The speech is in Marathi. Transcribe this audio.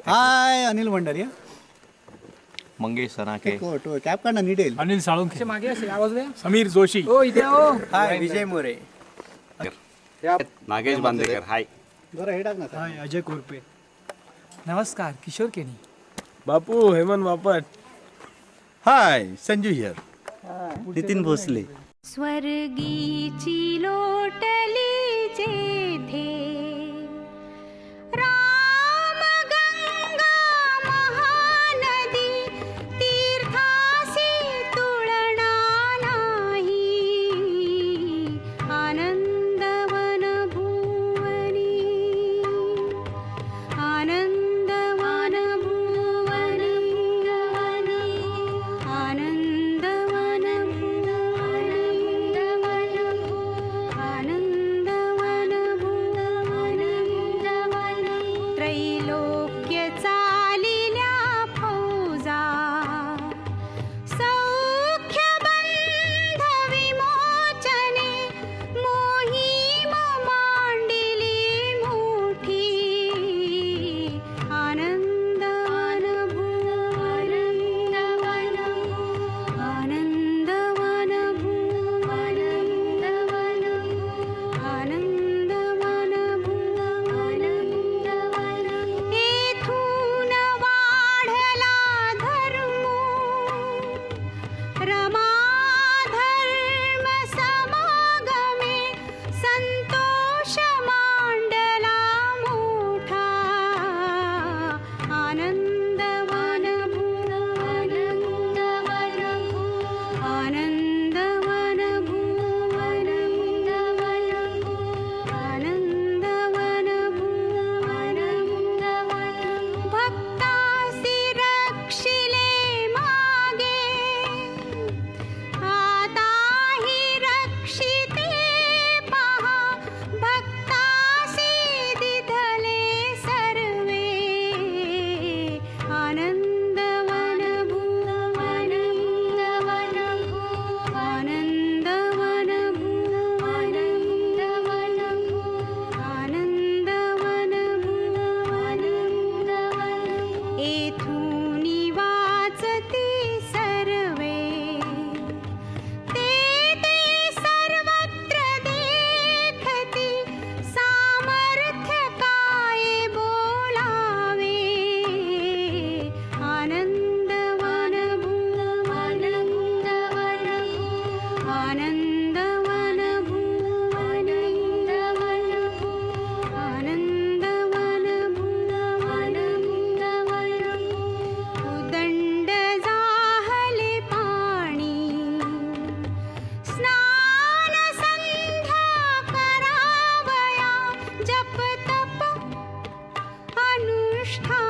हाय अनिल भंडारी मंगेश सनाके कॅप काढ ना नीट येईल. अनिल साळुंखे, मागे असेल आवाज द्या. समीर जोशी, ओ इथे ओ हाय विजय मोरे. नागेश बांदेकर. हाय जरा हे टाक ना. हाय अजय कोरपे, नमस्कार किशोर केनी. बापू हेमंत बापट, हाय संजू हियर. नितीन भोसले. स्वर्गीची लोटली जेथे रामगंगा महानदी तीर्थासी तुळना नाही आनंदवन भुवनी आनंदवन भुवनी आनंदवन त्रैलोक्य चालिल्या फौजा सौख्य बंध विमोचने मोहीम मांडिली मोठी आनंदवन भुवन आनंदवन भुवन आनंदवन भुवन येथून वाढला धर्म रमाधर्म समागमे संतोष मांडला मोठा आनंदवन भुवन आनंदवन भुवन आनंदवन भुवन भक्तासी रक्षिले मागे आताही रक्षिते पहा भक्तासी दिधले सर्वे आनंदवन भुवन आनंदवन भुवन आनंदवन भुवन येथूनी वाचती सर्वे ते सर्वत्र देखती सामर्थ्य काय बोलावे आनंदवन भुवन आनंदवन भुवन आनंदवन भुवन उदंड जाहले पाणी स्नान संध्या करावया जप तप अनुष्ठान